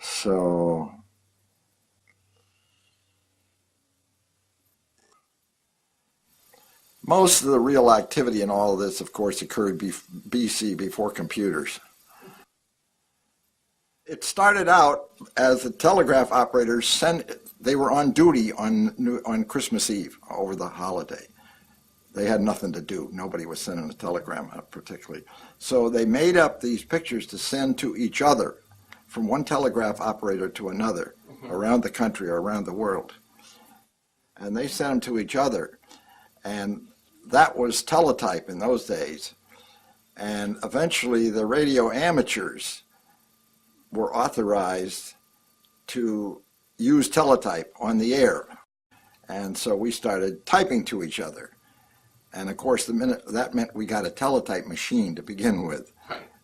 So most of the real activity in all of this, of course, occurred BC, before computers. It started out as the telegraph operators they were on duty on Christmas Eve over the holiday. They had nothing to do. Nobody was sending a telegram out particularly. So they made up these pictures to send to each other from one telegraph operator to another around the country or around the world. And they sent them to each other. And that was teletype in those days. And eventually the radio amateurs were authorized to use teletype on the air. And so we started typing to each other. And of course, that meant we got a teletype machine to begin with,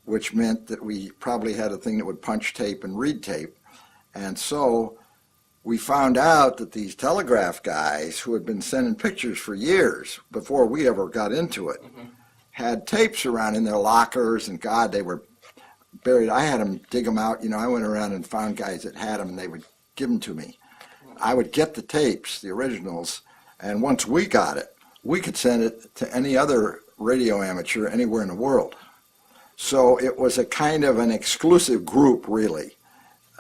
which meant that we probably had a thing that would punch tape and read tape. And so we found out that these telegraph guys who had been sending pictures for years before we ever got into it had tapes around in their lockers, and God, they were buried. I had them dig them out. You know, I went around and found guys that had them, and they would give them to me. I would get the tapes, the originals, and once we got it, we could send it to any other radio amateur anywhere in the world. So it was a kind of an exclusive group, really.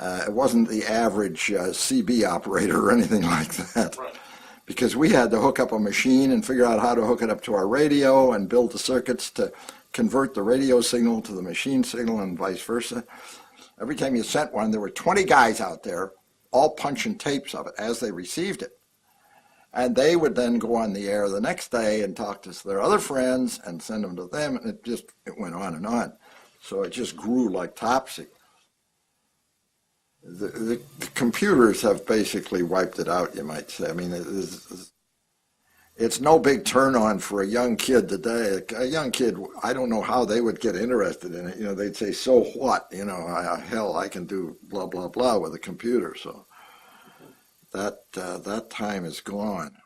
It wasn't the average CB operator or anything like that. Right. Because we had to hook up a machine and figure out how to hook it up to our radio and build the circuits to convert the radio signal to the machine signal and vice versa. Every time you sent one, there were 20 guys out there all punching tapes of it as they received it. And they would then go on the air the next day and talk to their other friends and send them to them, and it went on and on. So it just grew like topsy. The computers have basically wiped it out, you might say. I mean, it's no big turn on for a young kid today. A young kid, I don't know how they would get interested in it. You know, they'd say, so what? You know, hell, I can do blah, blah, blah with a computer. So that time is gone.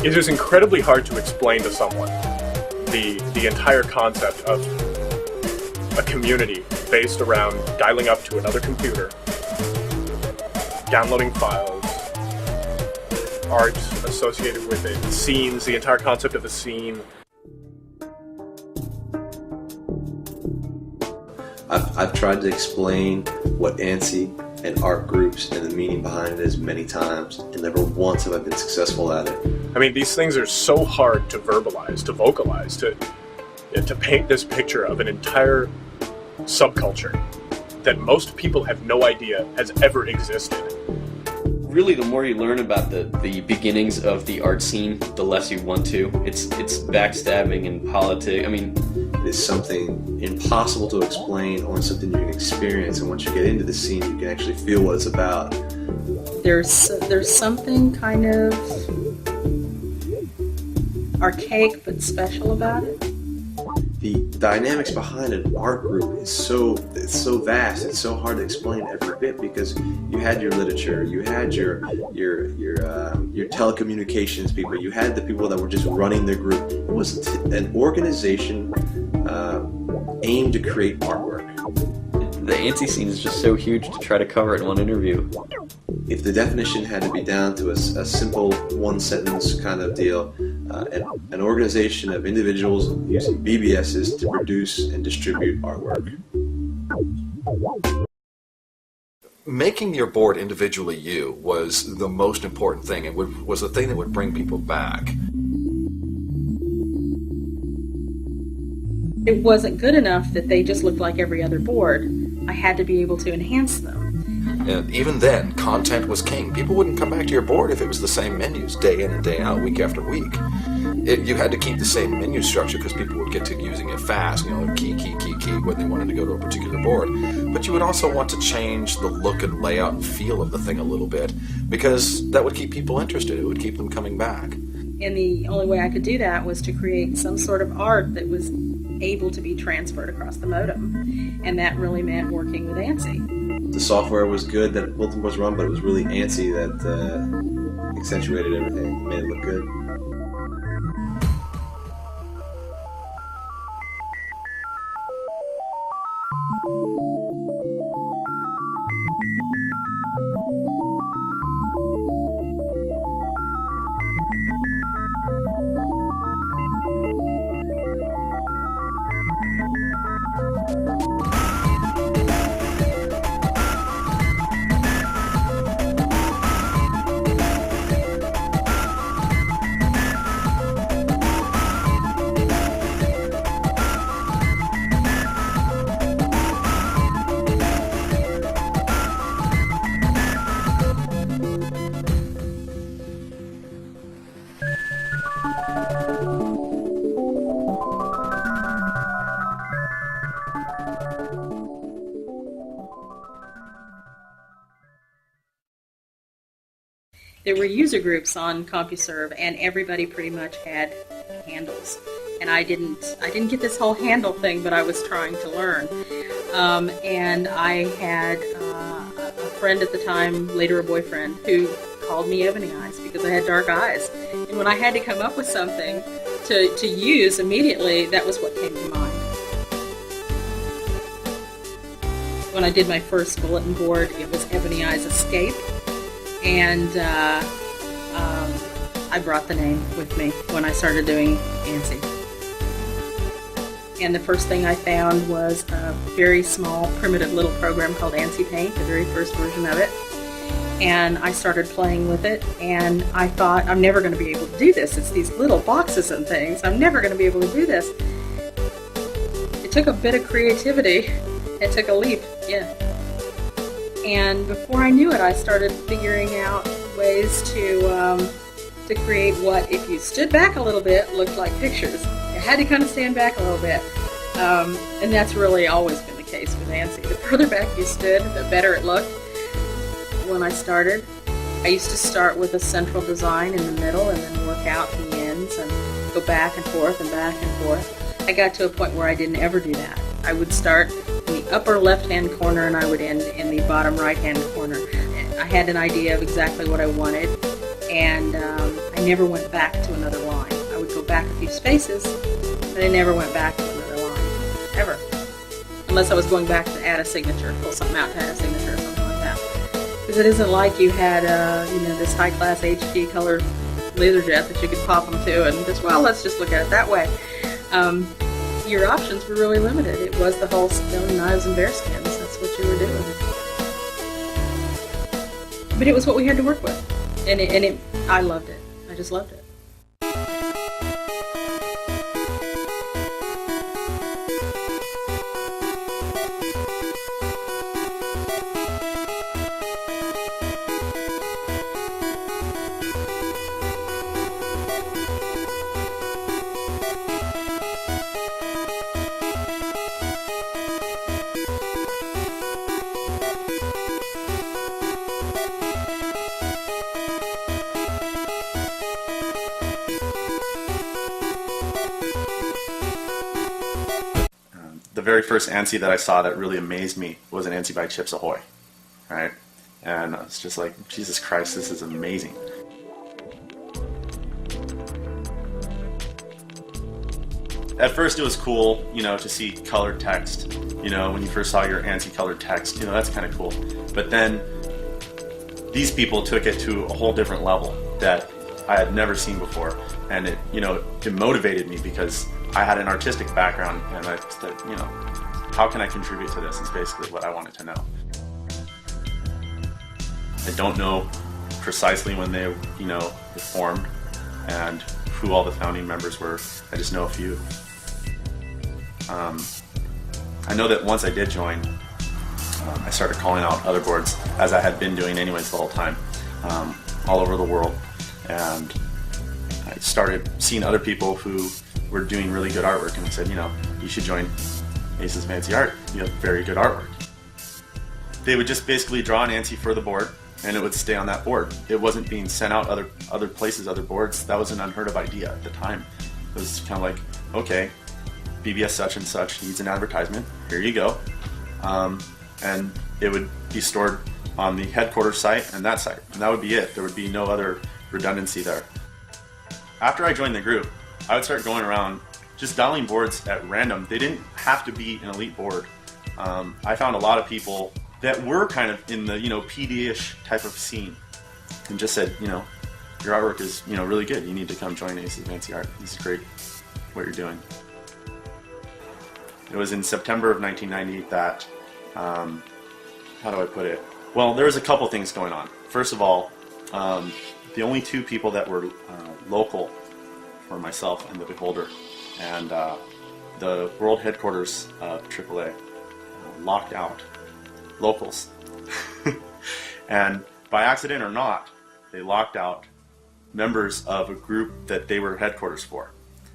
It is incredibly hard to explain to someone the entire concept of a community based around dialing up to another computer, downloading files, art associated with it, scenes, the entire concept of a scene. I've tried to explain what ANSI and art groups and the meaning behind it is many times, and never once have I been successful at it. I mean, these things are so hard to verbalize, to vocalize, to paint this picture of an entire subculture that most people have no idea has ever existed. Really, the more you learn about the beginnings of the art scene, the less you want to. It's backstabbing and politics. I mean, is something impossible to explain, only something you can experience. And once you get into the scene, you can actually feel what it's about. There's something kind of archaic but special about it. The dynamics behind an art group is so vast. It's so hard to explain every bit, because you had your literature, you had your telecommunications people, you had the people that were just running the group. It was an organization aimed to create artwork. The ANSI scene is just so huge to try to cover it in one interview. If the definition had to be down to a simple one-sentence kind of deal, an organization of individuals using BBSs to produce and distribute artwork. Making your board individually you was the most important thing, and was the thing that would bring people back. It wasn't good enough that they just looked like every other board. I had to be able to enhance them. And even then, content was king. People wouldn't come back to your board if it was the same menus day in and day out, week after week. You had to keep the same menu structure because people would get to using it fast, key when they wanted to go to a particular board. But you would also want to change the look and layout and feel of the thing a little bit, because that would keep people interested. It would keep them coming back. And the only way I could do that was to create some sort of art that was able to be transferred across the modem. And that really meant working with ANSI. The software was good that Milton was run, but it was really ANSI that accentuated everything, made it look good. There were user groups on CompuServe, and everybody pretty much had handles. And I didn't get this whole handle thing, but I was trying to learn. And I had a friend at the time, later a boyfriend, who called me Ebony Eyes because I had dark eyes. And when I had to come up with something to use immediately, that was what came to mind. When I did my first bulletin board, it was Ebony Eyes Escape. And I brought the name with me when I started doing ANSI. And the first thing I found was a very small, primitive little program called ANSI Paint, the very first version of it. And I started playing with it, and I thought, I'm never going to be able to do this. It's these little boxes and things. I'm never going to be able to do this. It took a bit of creativity. It took a leap, yeah. And before I knew it, I started figuring out ways to create what, if you stood back a little bit, looked like pictures. You had to kind of stand back a little bit. And that's really always been the case with ANSI. The further back you stood, the better it looked. When I started, I used to start with a central design in the middle and then work out the ends and go back and forth and back and forth. I got to a point where I didn't ever do that. I would start in the upper left-hand corner and I would end in the bottom right-hand corner. I had an idea of exactly what I wanted, and I never went back to another line. I would go back a few spaces, but I never went back to another line, ever. Unless I was going back to add a signature, pull something out to add a signature or something like that. Because it isn't like you had this high-class HG colored laserjet that you could pop them to and just, well, let's just look at it that way. Your options were really limited. It was the whole stone, knives, and bearskins. That's what you were doing. But it was what we had to work with. And I loved it. I just loved it. the very first ANSI that I saw that really amazed me was an ANSI by Chips Ahoy, right? And I was just like, Jesus Christ, this is amazing. At first it was cool, you know, to see colored text. You know, when you first saw your ANSI colored text, you know, that's kind of cool. But then these people took it to a whole different level that I had never seen before. And it, you know, it motivated me because I had an artistic background, and I said, you know, how can I contribute to this is basically what I wanted to know. I don't know precisely when they, you know, were formed and who all the founding members were. I just know a few. I know that once I did join, I started calling out other boards, as I had been doing anyways the whole time, all over the world. And I started seeing other people who were doing really good artwork, and I said, you know, you should join Ace's Fancy Art. You have very good artwork. They would just basically draw an ANSI for the board, and it would stay on that board. It wasn't being sent out other places, other boards. That was an unheard of idea at the time. It was kind of like, okay, BBS such and such needs an advertisement. Here you go. And it would be stored on the headquarters site and that site, and that would be it. There would be no other redundancy there. After I joined the group, I would start going around just dialing boards at random. They didn't have to be an elite board. I found a lot of people that were kind of in the, you know, PD-ish type of scene, and just said, you know, your artwork is, you know, really good. You need to come join Ace's Fancy Art. This is great what you're doing. It was in September of 1990 that, how do I put it? Well, there was a couple things going on. First of all, the only two people that were local were myself and the Beholder, and the world headquarters of AAA locked out locals. And by accident or not, they locked out members of a group that they were headquarters for.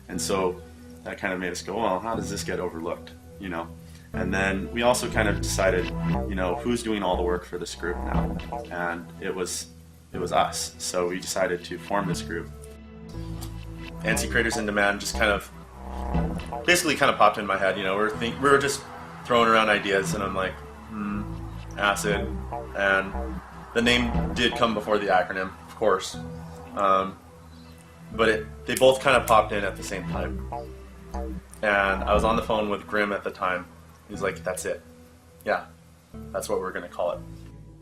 And so that kind of made us go, well, how does this get overlooked, you know? And then we also kind of decided, you know, who's doing all the work for this group now? And it was us. So we decided to form this group. ANSI Creators in Demand just kind of, basically kind of popped in my head, you know, we were just throwing around ideas, and I'm like, ASCII, and the name did come before the acronym, of course, but they both kind of popped in at the same time. And I was on the phone with Grim at the time. He's like, that's it. Yeah, that's what we're going to call it.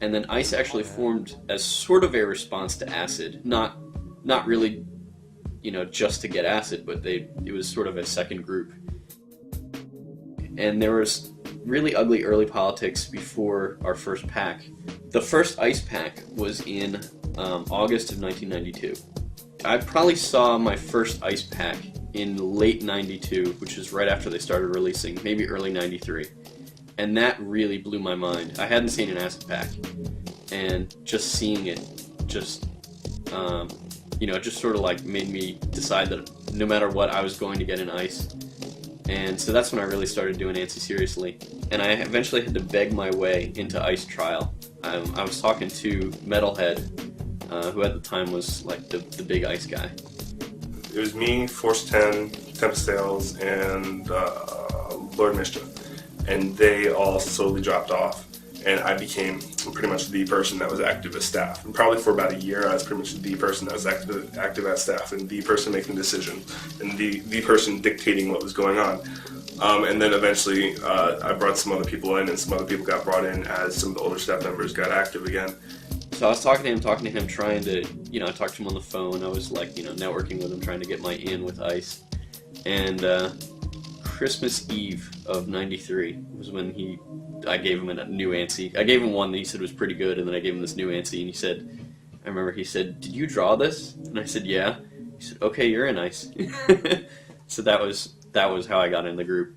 And then ICE actually formed as sort of a response to ACID, not really, you know, just to get ACID, but it was sort of a second group. And there was really ugly early politics before our first pack. The first ICE pack was in August of 1992. I probably saw my first ICE pack in late 92, which is right after they started releasing, maybe early 93. And that really blew my mind. I hadn't seen an ASCII pack, and just seeing it just, you know, just sort of like made me decide that no matter what, I was going to get an ICE. And so that's when I really started doing ANSI seriously. And I eventually had to beg my way into ICE trial. I was talking to Metalhead, who at the time was like the big ICE guy. It was me, Force 10, Tempest Sales, and Lord Mischief. And they all slowly dropped off. And I became pretty much the person that was active as staff. And probably for about a year, I was pretty much the person that was active as staff, and the person making decisions, and the person dictating what was going on. And then eventually, I brought some other people in, and some other people got brought in as some of the older staff members got active again. So I was talking to him, trying to, you know, I talked to him on the phone. I was like, you know, networking with him, trying to get my in with ICE. And Christmas Eve of '93 was when I gave him a new ANSI. I gave him one that he said was pretty good, and then I gave him this new ANSI, and he said, I remember he said, "Did you draw this?" And I said, "Yeah." He said, "Okay, you're in ICE." So that was how I got in the group.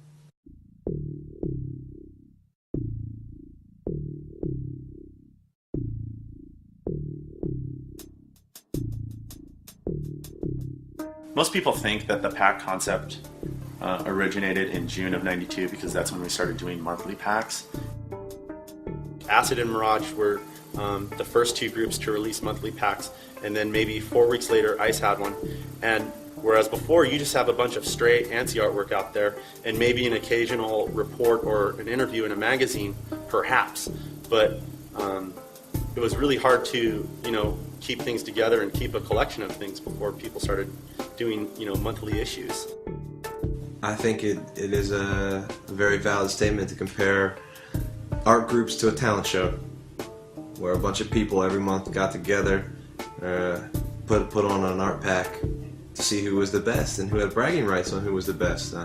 Most people think that the pack concept originated in June of '92 because that's when we started doing monthly packs. ACID and Mirage were the first two groups to release monthly packs, and then maybe 4 weeks later ICE had one. And Whereas before, you just have a bunch of straight ANSI artwork out there, and maybe an occasional report or an interview in a magazine, perhaps. But it was really hard to, keep things together and keep a collection of things before people started doing, monthly issues. I think it is a very valid statement to compare art groups to a talent show, where a bunch of people every month got together, put on an art pack to see who was the best and who had bragging rights on who was the best.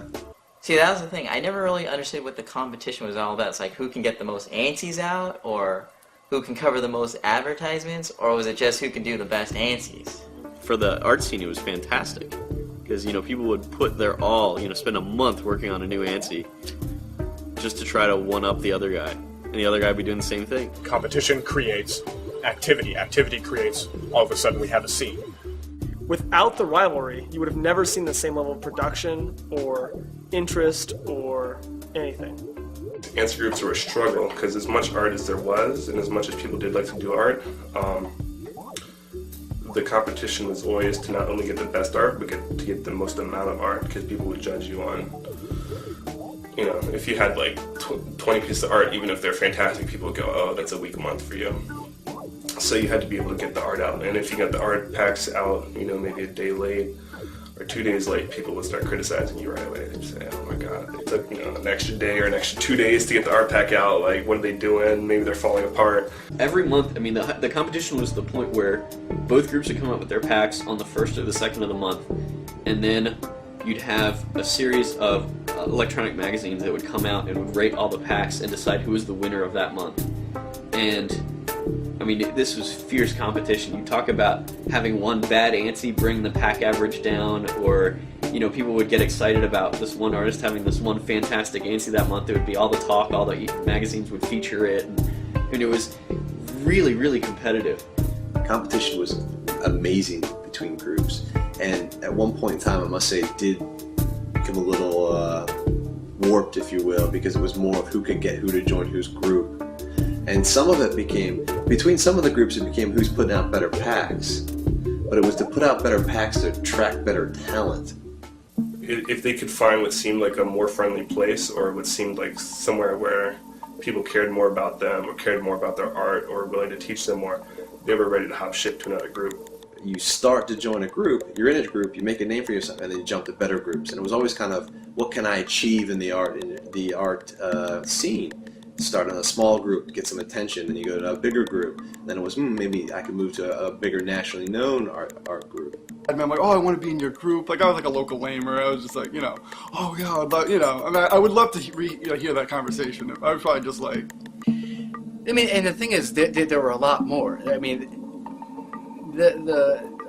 See, that was the thing. I never really understood what the competition was all about. It's like who can get the most ANSIs out, or who can cover the most advertisements, or was it just who can do the best ANSIs? For the art scene, it was fantastic because people would put their all, spend a month working on a new ANSI just to try to one up the other guy, and the other guy would be doing the same thing. Competition creates activity. Activity creates, all of a sudden, we have a scene. Without the rivalry, you would have never seen the same level of production or interest or anything. ANSI groups were a struggle because as much art as there was and as much as people did like to do art, the competition was always to not only get the best art, but to get the most amount of art, because people would judge you on, if you had like 20 pieces of art, even if they're fantastic, people would go, oh, that's a weak month for you. So you had to be able to get the art out, and if you got the art packs out, maybe a day late or 2 days late, people would start criticizing you right away. They'd say, oh my God, it took an extra day or an extra 2 days to get the art pack out, like what are they doing? Maybe they're falling apart. Every month, the competition was the point where both groups would come up with their packs on the first or the second of the month, and then you'd have a series of electronic magazines that would come out and would rate all the packs and decide who was the winner of that month. And this was fierce competition. You talk about having one bad ANSI bring the pack average down, or people would get excited about this one artist having this one fantastic ANSI that month. It would be all the talk, all the magazines would feature it, and it was really, really competitive. Competition was amazing between groups, and at one point in time, I must say, it did become a little warped, if you will, because it was more of who could get who to join whose group. And some of it became, between some of the groups, it became who's putting out better packs. But it was to put out better packs to attract better talent. If they could find what seemed like a more friendly place, or what seemed like somewhere where people cared more about them, or cared more about their art, or were willing to teach them more, they were ready to hop ship to another group. You start to join a group, you're in a group, you make a name for yourself, and then you jump to better groups. And it was always kind of, what can I achieve in the art scene? Start in a small group, get some attention, then you go to a bigger group. Then it was, maybe I could move to a bigger nationally known art group. I'm like, oh, I want to be in your group. Like, I was like a local lamer. I was just like, oh yeah, I'd love, I would love to hear that conversation. I was probably just like. And the thing is, there were a lot more.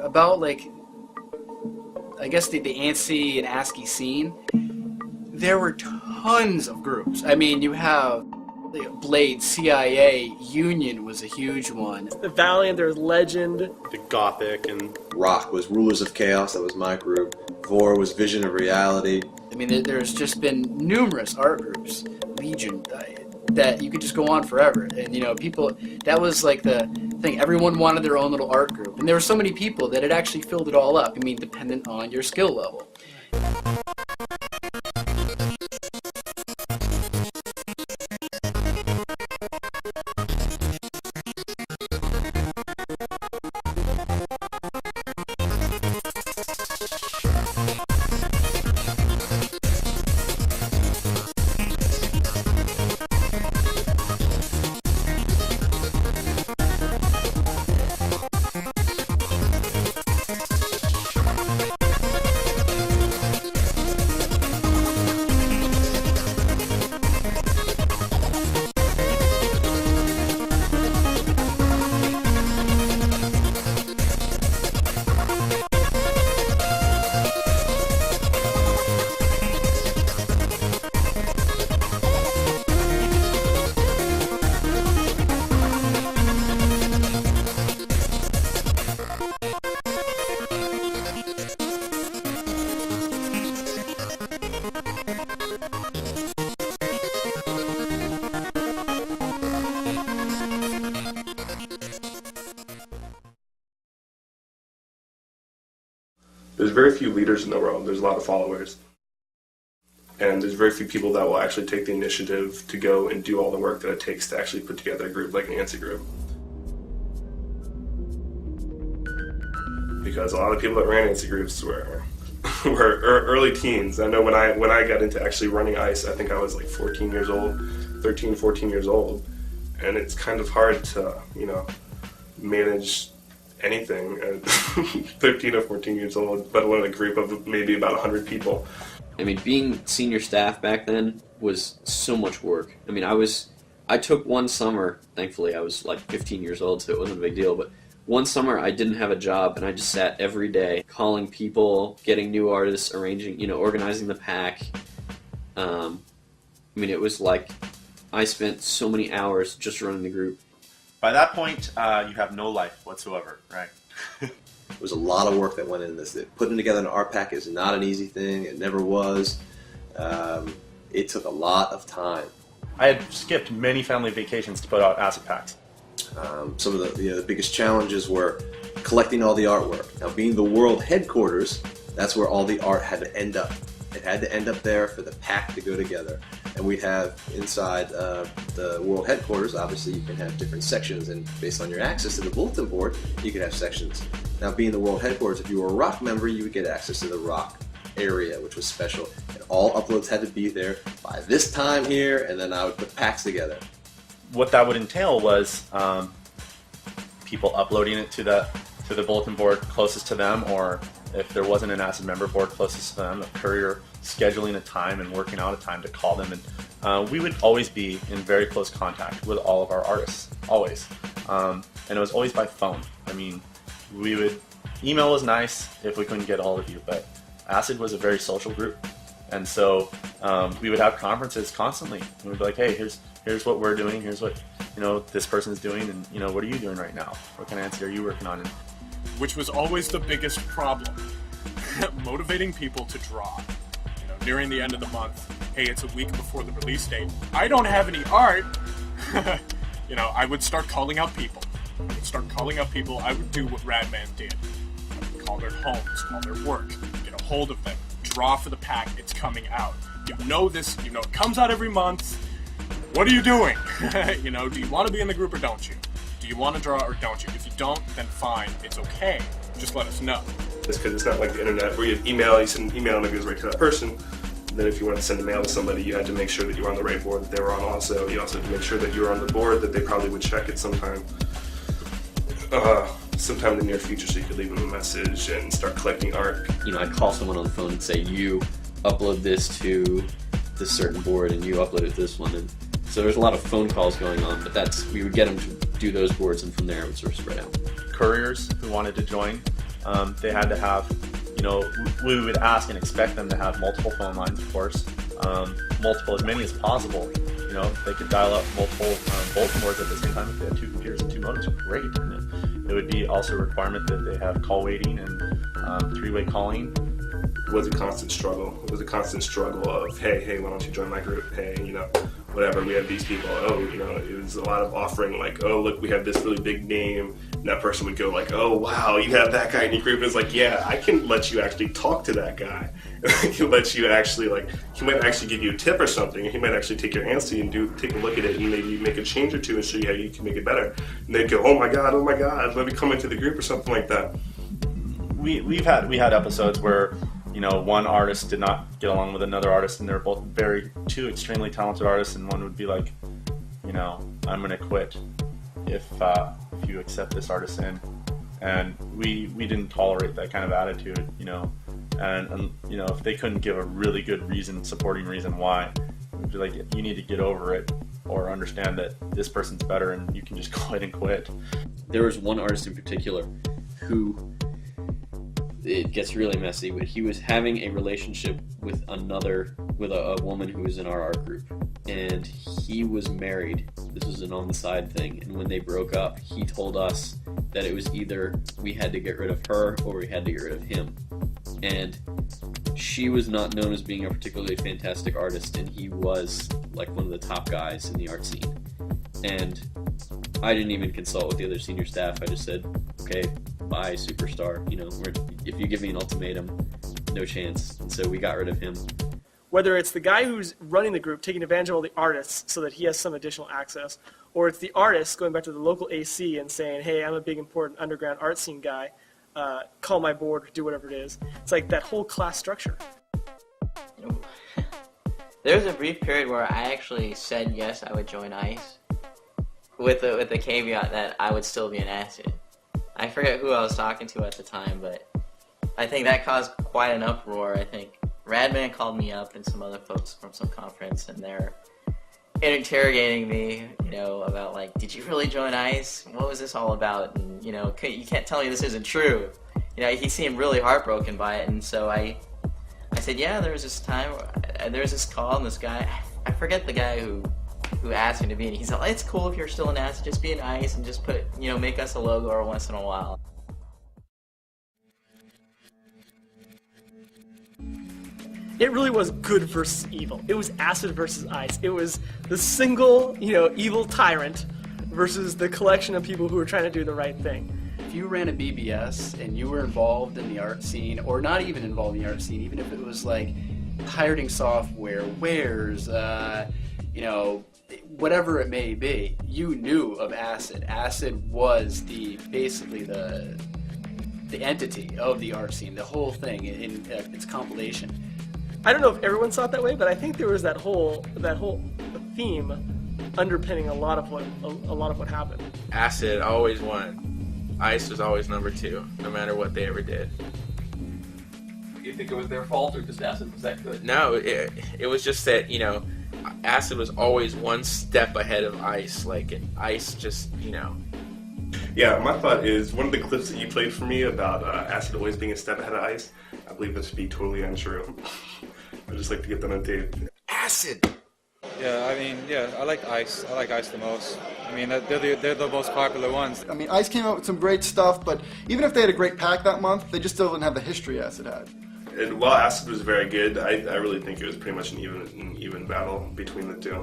About like, I guess the ANSI and ASCII scene, there were tons of groups. You have Blade, CIA, Union was a huge one. The Valiant, there's Legend. The Gothic and... Rock was Rulers of Chaos, that was my group. Vor was Vision of Reality. There's just been numerous art groups, Legion, that you could just go on forever. And, people, that was like the thing. Everyone wanted their own little art group. And there were so many people that it actually filled it all up. Dependent on your skill level. There's very few leaders in the world. There's a lot of followers. And there's very few people that will actually take the initiative to go and do all the work that it takes to actually put together a group like an ANSI group. Because a lot of people that ran ANSI groups were early teens. I know when I got into actually running ICE, I think I was like 14 years old, 13, 14 years old. And it's kind of hard to, manage anything at 13 or 14 years old, let alone a group of maybe about 100 people. I mean, being senior staff back then was so much work. I mean, I took one summer, thankfully I was like 15 years old, so it wasn't a big deal, but one summer I didn't have a job and I just sat every day calling people, getting new artists, arranging, organizing the pack. I mean, it was like I spent so many hours just running the group. By that point, you have no life whatsoever, right? There was a lot of work that went into this. Putting together an art pack is not an easy thing. It never was. It took a lot of time. I had skipped many family vacations to put out ASCII packs. Some of the biggest challenges were collecting all the artwork. Now, being the world headquarters, that's where all the art had to end up. It had to end up there for the pack to go together. And we have inside the world headquarters, obviously you can have different sections, and based on your access to the bulletin board, you can have sections. Now, being the world headquarters, if you were a rock member, you would get access to the rock area, which was special. And all uploads had to be there by this time here, and then I would put packs together. What that would entail was people uploading it to the bulletin board closest to them, or if there wasn't an ASCII member board closest to them, a courier scheduling a time and working out a time to call them. And we would always be in very close contact with all of our artists, always. And it was always by phone. I mean, email was nice if we couldn't get all of you, but ASCII was a very social group. And so we would have conferences constantly. And we'd be like, hey, here's what we're doing, here's what this person's doing, and what are you doing right now? What kind of ANSI are you working on? Which was always the biggest problem. Motivating people to draw. Nearing the end of the month, hey, it's a week before the release date. I don't have any art. I would start calling out people. I would do what Radman did. I would call their homes, call their work, get a hold of them, draw for the pack, it's coming out. You know this, it comes out every month. What are you doing? Do you want to be in the group or don't you? Do you want to draw or don't you? If you don't, then fine, it's okay. Just let us know. It's because it's not like the internet where you send an email and it goes right to that person. And then if you want to send a mail to somebody, you had to make sure that you were on the right board that they were on also. You also had to make sure that you were on the board that they probably would check it sometime in the near future, so you could leave them a message and start collecting art. I'd call someone on the phone and say, you upload this to this certain board and you upload it to this one. And so there's a lot of phone calls going on, but we would get them to do those boards, and from there it would sort of spread out. Couriers who wanted to join, they had to have, we would ask and expect them to have multiple phone lines, of course, multiple, as many as possible. They could dial up multiple bulletin boards at the same time. If they had 2 computers and 2 modems, great. It would be also a requirement that they have call waiting and 3-way calling. It was a constant struggle. It was a constant struggle of, hey, why don't you join my group? Hey, whatever, we have these people. Oh, it was a lot of offering, like, oh, look, we have this really big name. And that person would go like, oh, wow, you have that guy in your group. And it's like, yeah, I can let you actually talk to that guy. I can let you actually, he might actually give you a tip or something. He might actually take your ANSI and take a look at it and maybe make a change or two and show you how you can make it better. And they'd go, oh my God, let me come into the group or something like that. We had episodes where one artist did not get along with another artist, and they were both two extremely talented artists, and one would be like, I'm gonna quit if you accept this artist in. And we didn't tolerate that kind of attitude, and if they couldn't give a really good supporting reason why, we'd be like, you need to get over it or understand that this person's better and you can just go ahead and quit. There was one artist in particular who, it gets really messy, but he was having a relationship with a woman who was in our art group, and he was married. This was an on the side thing, and when they broke up, he told us that it was either we had to get rid of her or we had to get rid of him. And she was not known as being a particularly fantastic artist, and he was like one of the top guys in the art scene. And I didn't even consult with the other senior staff. I just said, okay, bye superstar. You know, where if you give me an ultimatum, no chance. And so we got rid of him. Whether it's the guy who's running the group taking advantage of all the artists so that he has some additional access, or it's the artist going back to the local AC and saying, hey, I'm a big important underground art scene guy, call my board or do whatever it is. It's like that whole class structure. There was a brief period where I actually said yes, I would join ICE, with the caveat that I would still be an ASCII. I forget who I was talking to at the time, but I think that caused quite an uproar. I think Radman called me up and some other folks from some conference, and they're interrogating me, you know, about like, did you really join ICE? What was this all about? And you know, you can't tell me this isn't true. You know, he seemed really heartbroken by it, and so I said, yeah, there was this time, there was this call, and this guy, I forget the guy who asked me to be, and he's like, it's cool if you're still an ASCII, just be an ICE and just put, you know, make us a logo every once in a while. It really was good versus evil. It was acid versus ice. It was the single, you know, evil tyrant versus the collection of people who were trying to do the right thing. If you ran a BBS and you were involved in the art scene, or not even involved in the art scene, even if it was like pirating software, wares, you know, whatever it may be, you knew of ASCII. ASCII was basically the entity of the art scene, the whole thing in its compilation. I don't know if everyone saw it that way, but I think there was that whole theme underpinning a lot of what happened. ASCII always won. ICE was always number 2, no matter what they ever did. Do you think it was their fault, or just ASCII was that good? No, it was just that, you know, ASCII was always one step ahead of ICE. Like, and ICE just, you know. Yeah, my thought is, one of the clips that you played for me about ASCII always being a step ahead of ICE, I believe this to be totally untrue. I'd just like to get that on tape. ASCII! Yeah, I mean, yeah, I like ICE. I like ICE the most. I mean, they're the most popular ones. I mean, ICE came out with some great stuff, but even if they had a great pack that month, they just still didn't have the history ASCII had. And while ASCII was very good, I really think it was pretty much an even battle between the two.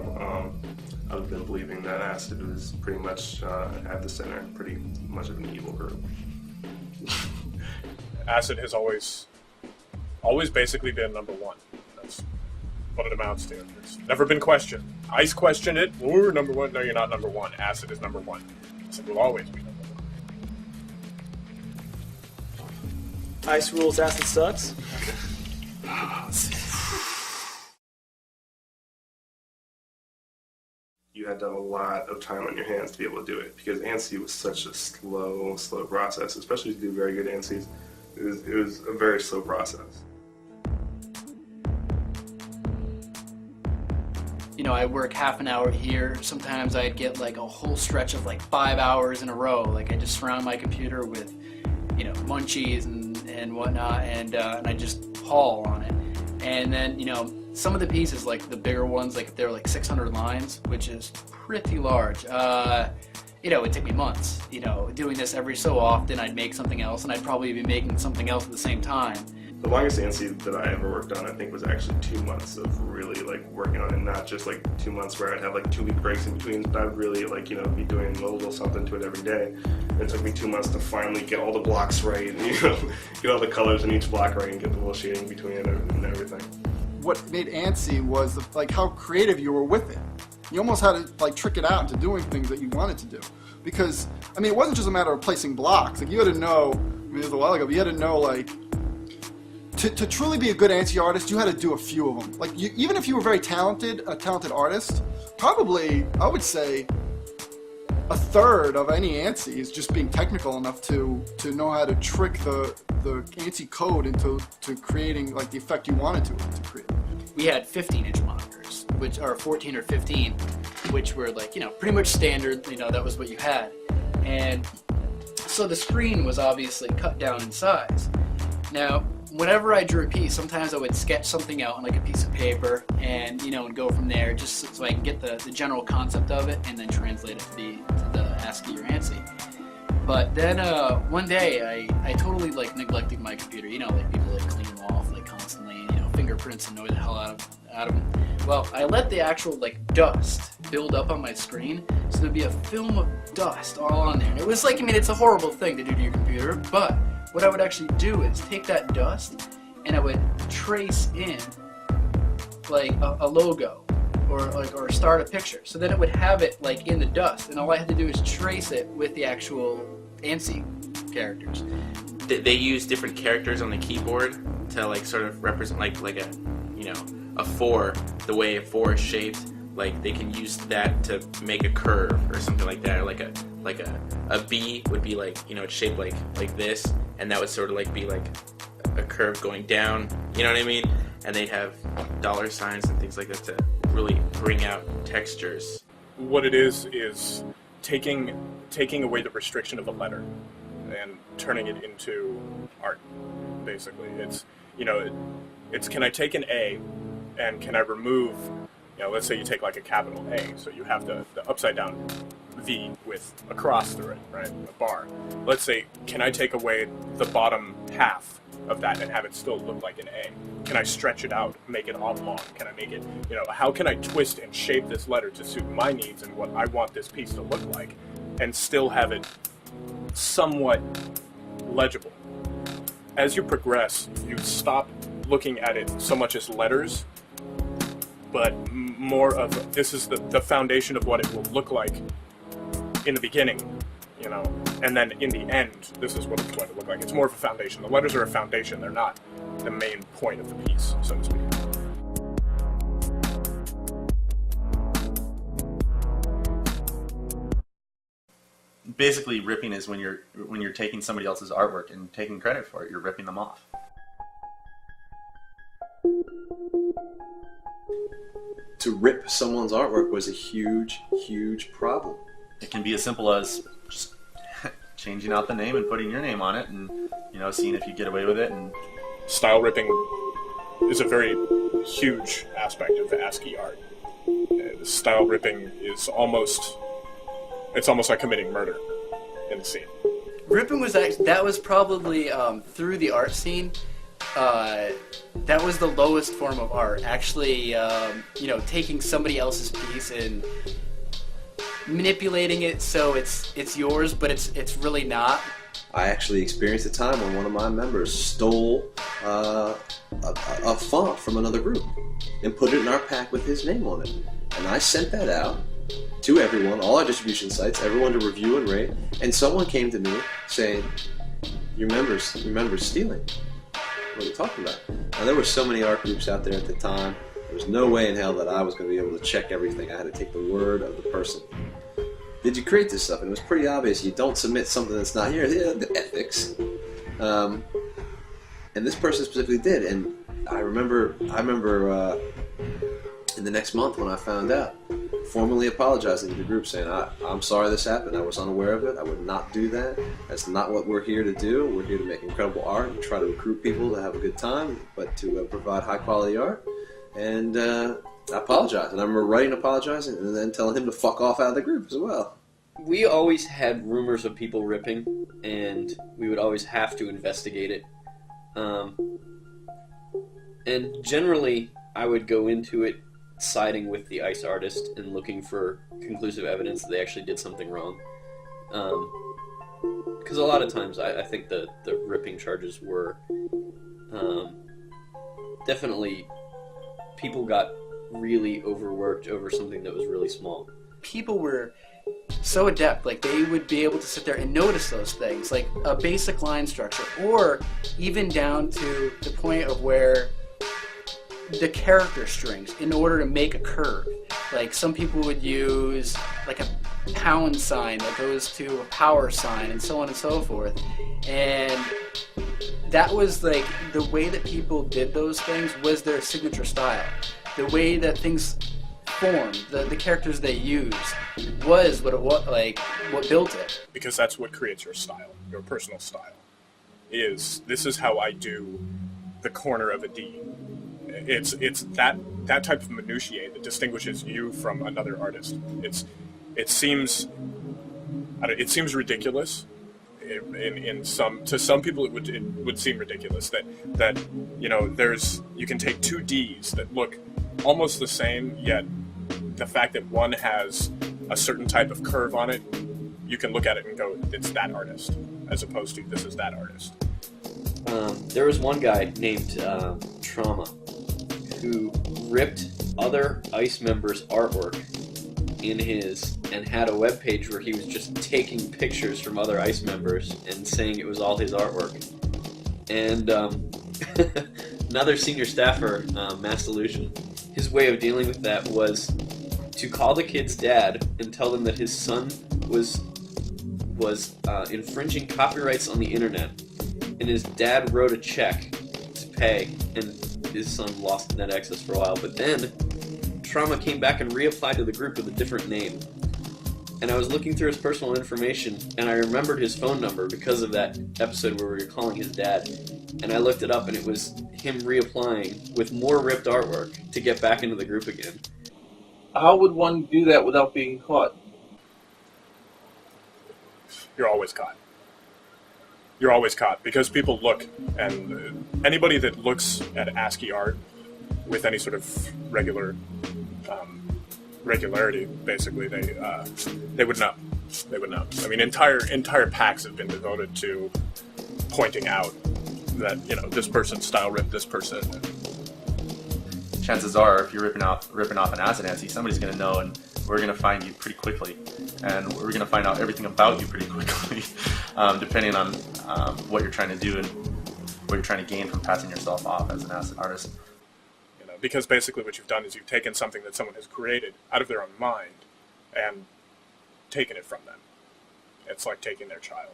I've been believing that ASCII was pretty much at the center, pretty much of an evil group. ASCII has always basically been number 1. That's what it amounts to. It's never been questioned. ICE questioned it. Well, we're number 1. No, you're not number 1. ASCII is number 1. ASCII will always be number 1. ICE rules, ASCII sucks. You had to have a lot of time on your hands to be able to do it, because ANSI was such a slow process, especially to do very good ANSIs. It was a very slow process. You know, I work half an hour here. Sometimes I'd get like a whole stretch of like 5 hours in a row. Like I just surround my computer with, you know, munchies and whatnot, and I just haul on it. And then, you know, some of the pieces, like the bigger ones, like they're like 600 lines, which is pretty large. You know, it took me months. You know, doing this every so often, I'd make something else, and I'd probably be making something else at the same time. The longest ANSI that I ever worked on, I think, was actually 2 months of really like working on it, not just like 2 months where I'd have like 2-week breaks in between, but I would really like, you know, be doing a little something to it every day. And it took me 2 months to finally get all the blocks right, and, you know, get all the colors in each block right, and get the little shading between it and everything. What made ANSI was like how creative you were with it. You almost had to like trick it out into doing things that you wanted to do. Because, I mean, it wasn't just a matter of placing blocks. Like, you had to know, I mean, it was a while ago, but you had to know, like, to truly be a good ANSI artist, you had to do a few of them. Like, even if you were very talented, a talented artist, probably, I would say, a third of any ANSI is just being technical enough to know how to trick the ANSI code into creating, like, the effect you wanted to create. We had 15-inch monitors, which are 14 or 15, which were like, you know, pretty much standard. You know, that was what you had. And so the screen was obviously cut down in size. Now, whenever I drew a piece, sometimes I would sketch something out on like a piece of paper and, you know, and go from there just so I can get the general concept of it and then translate it to the ASCII or ANSI. But then one day I totally like neglected my computer. You know, like people like clean them off like constantly, you know, fingerprints annoy the hell out of me. Well, I let the actual dust build up on my screen, so there'd be a film of dust all on there. And it was like, I mean, it's a horrible thing to do to your computer, but what I would actually do is take that dust and I would trace in a logo or start a picture. So then it would have it in the dust, and all I had to do is trace it with the actual ANSI characters. They use different characters on the keyboard to sort of represent a 4, the way a 4 is shaped. They can use that to make a curve or something like that, or a B would be it's shaped like this, and that would sort of be a curve going down, you know what I mean? And they'd have dollar signs and things like that to really bring out textures. What it is taking away the restriction of a letter and turning it into art, basically. It's can I take an A and can I remove, let's say you take a capital A, so you have the upside down V with a cross through it, right, a bar. Let's say, can I take away the bottom half of that and have it still look like an A? Can I stretch it out, make it oblong? Can I make it, how can I twist and shape this letter to suit my needs and what I want this piece to look like and still have it somewhat legible? As you progress, you stop looking at it so much as letters, but more of this is the foundation of what it will look like in the beginning, and then in the end, this is what it's going to look like. It's more of a foundation. The letters are a foundation. They're not the main point of the piece, so to speak. Basically, ripping is when you're taking somebody else's artwork and taking credit for it. You're ripping them off. To rip someone's artwork was a huge, huge problem. It can be as simple as just changing out the name and putting your name on it, and seeing if you get away with it. And style ripping is a very huge aspect of the ASCII art. Style ripping is almost like committing murder in the scene. Ripping was probably through the art scene. That was the lowest form of art. Actually, taking somebody else's piece and manipulating it so it's yours, but it's really not. I actually experienced a time when one of my members stole a font from another group and put it in our pack with his name on it. And I sent that out to everyone, all our distribution sites, everyone to review and rate. And someone came to me saying, your member's stealing. What are you talking about? Now, there were so many art groups out there at the time. There was no way in hell that I was going to be able to check everything. I had to take the word of the person. Did you create this stuff? And it was pretty obvious. You don't submit something that's not here. The ethics. And this person specifically did. And I remember in the next month when I found out, formally apologizing to the group, saying, I'm sorry this happened. I was unaware of it. I would not do that. That's not what we're here to do. We're here to make incredible art and try to recruit people to have a good time, but to provide high-quality art. And I apologized. And I remember writing apologizing and then telling him to fuck off out of the group as well. We always had rumors of people ripping, and we would always have to investigate it. And generally, I would go into it siding with the ice artist and looking for conclusive evidence that they actually did something wrong. Because a lot of times I think the ripping charges were definitely, people got really overworked over something that was really small. People were so adept, they would be able to sit there and notice those things, like a basic line structure, or even down to the point of where the character strings in order to make a curve. Some people would use a pound sign that goes to a power sign and so on and so forth. And that was the way that people did those things was their signature style. The way that things formed, the characters they used was what built it. Because that's what creates your style, your personal style. This is how I do the corner of a D. It's that type of minutiae that distinguishes you from another artist. It seems ridiculous in some people it would seem ridiculous that you can take two Ds that look almost the same, yet the fact that one has a certain type of curve on it, you can look at it and go, it's that artist, as opposed to this is that artist. There was one guy named Trauma who ripped other ICE members' artwork in his and had a web page where he was just taking pictures from other ICE members and saying it was all his artwork. And another senior staffer, Mass Delusion, his way of dealing with that was to call the kid's dad and tell them that his son was infringing copyrights on the internet, and his dad wrote a check to pay, and his son lost net access for a while. But then Trauma came back and reapplied to the group with a different name, and I was looking through his personal information, and I remembered his phone number because of that episode where we were calling his dad, and I looked it up, and it was him reapplying with more ripped artwork to get back into the group again. How would one do that without being caught? You're always caught. You're always caught because people look, and anybody that looks at ASCII art with any sort of regularity, basically, they would know. They would know. I mean, entire packs have been devoted to pointing out that this person's style ripped this person. Chances are, if you're ripping off an acid ANSI, somebody's going to know, and we're going to find you pretty quickly, and we're going to find out everything about you pretty quickly, depending on what you're trying to do and what you're trying to gain from passing yourself off as an acid artist. Because basically what you've done is you've taken something that someone has created out of their own mind and taken it from them. It's like taking their child.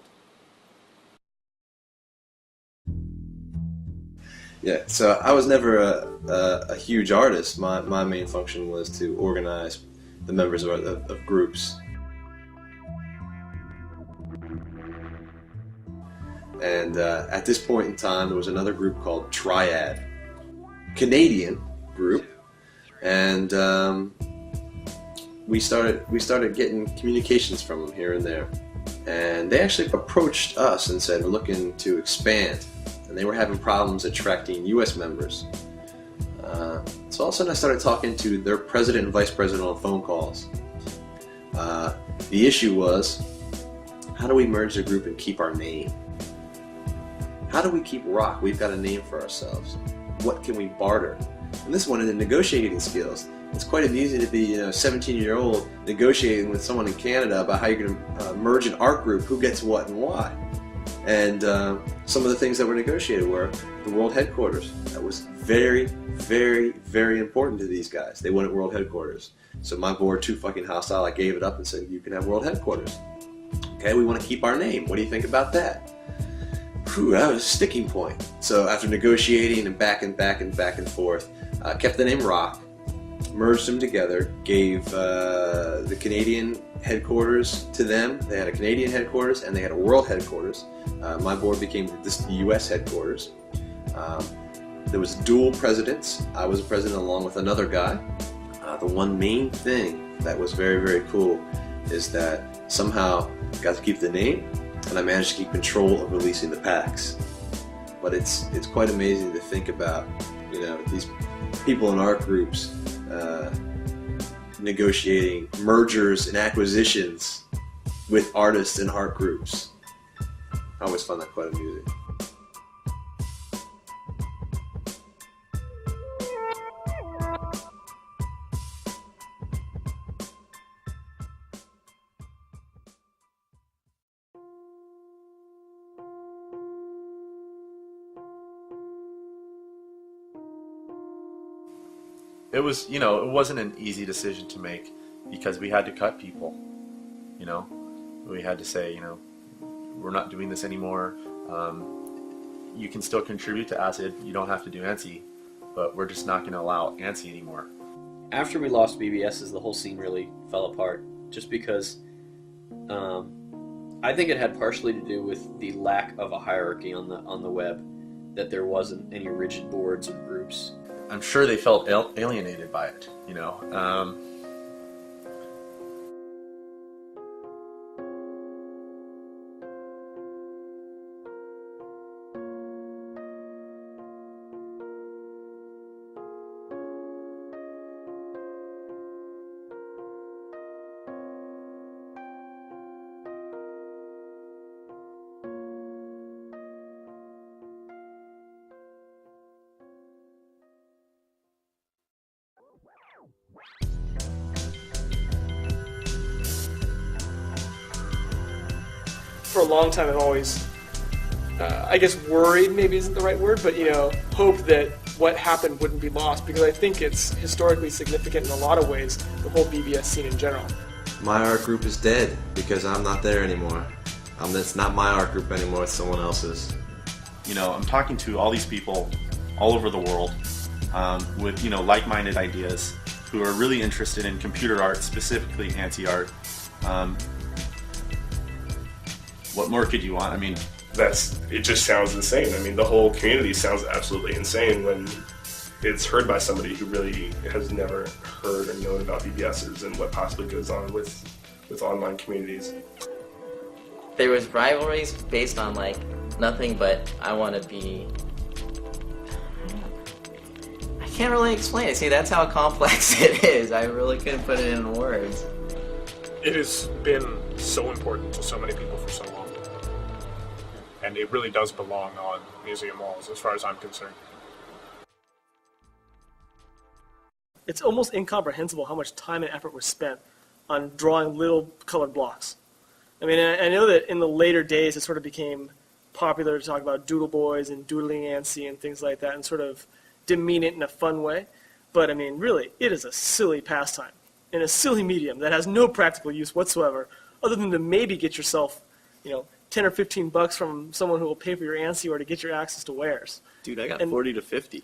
Yeah, so I was never a huge artist. My main function was to organize the members of groups. And at this point in time, there was another group called Triad, Canadian group, and we started getting communications from them here and there. And they actually approached us and said, we're looking to expand. And they were having problems attracting U.S. members. So all of a sudden I started talking to their president and vice president on phone calls. The issue was, how do we merge the group and keep our name? How do we keep rock? We've got a name for ourselves. What can we barter? And this one in the negotiating skills. It's quite amusing to be a 17-year-old negotiating with someone in Canada about how you're going to merge an art group, who gets what and why. And some of the things that were negotiated were the world headquarters. That was very, very, very important to these guys. They wanted world headquarters. So my board, too fucking hostile, I gave it up and said, you can have world headquarters. Okay, we want to keep our name. What do you think about that? Whew, that was a sticking point. So after negotiating and back and forth, kept the name Rock, merged them together, gave the Canadian headquarters to them. They had a Canadian headquarters and they had a world headquarters. My board became the U.S. headquarters. There was dual presidents. I was a president along with another guy. The one main thing that was very, very cool is that somehow I got to keep the name, and I managed to keep control of releasing the packs. But it's quite amazing to think about, these people in art groups negotiating mergers and acquisitions with artists and art groups. I always find that quite amusing. It was, it wasn't an easy decision to make because we had to cut people. We had to say, we're not doing this anymore. You can still contribute to ACID. You don't have to do ANSI, but we're just not going to allow ANSI anymore. After we lost BBSs, the whole scene really fell apart, just because I think it had partially to do with the lack of a hierarchy on the web, that there wasn't any rigid boards or groups. I'm sure they felt alienated by it, for a long time, I've always, I guess worried maybe isn't the right word, but hoped that what happened wouldn't be lost, because I think it's historically significant in a lot of ways, the whole BBS scene in general. My art group is dead because I'm not there anymore. It's not my art group anymore, it's someone else's. I'm talking to all these people all over the world with, like-minded ideas who are really interested in computer art, specifically ANSI art. What more could you want? I mean, it just sounds insane. I mean, the whole community sounds absolutely insane when it's heard by somebody who really has never heard or known about BBSs and what possibly goes on with online communities. There was rivalries based on like nothing but I want to be. I can't really explain it. See, that's how complex it is. I really couldn't put it in words. It has been so important to so many people for so long. And it really does belong on museum walls, as far as I'm concerned. It's almost incomprehensible how much time and effort was spent on drawing little colored blocks. I mean, I know that in the later days it sort of became popular to talk about doodle boys and doodling ANSI and things like that and sort of demean it in a fun way. But I mean, really, it is a silly pastime in a silly medium that has no practical use whatsoever, other than to maybe get yourself, 10 or $15 from someone who will pay for your ANSI or to get your access to wares. Dude, I got 40 to 50.